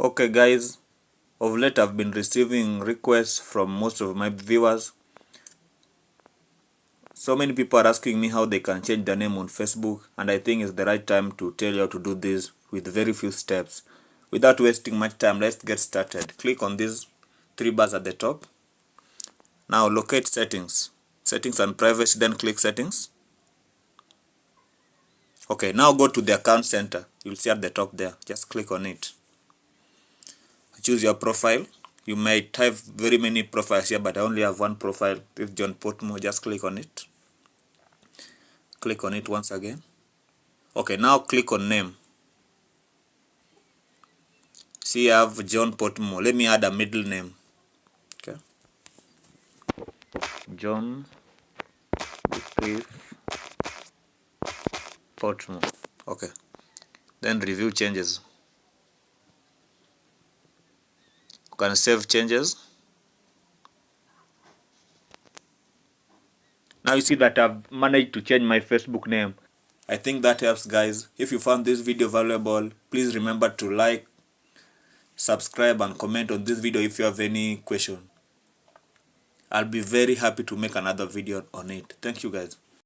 Okay guys, of late I've been receiving requests from most of my viewers. So many people are asking me how they can change their name on Facebook, and I think it's the right time to tell you how to do this with very few steps. Without wasting much time, let's get started. Click on these three bars at the top. Now locate settings. Settings and privacy, then click settings. Okay, now go to the account center. You'll see at the top there. Just click on it. Choose your profile. You might have very many profiles here, but I only have one profile. This is John Portmore. Just click on it. Click on it once again. Okay, now click on name. See, I have John Portmore. Let me add a middle name. Okay, John Cliff Portmore. Okay, then review changes. You can save changes. Now you see that I've managed to change my Facebook name. I think that helps, guys. If you found this video valuable, please remember to like, subscribe and comment on this video if you have any question. I'll be very happy to make another video on it. Thank you guys.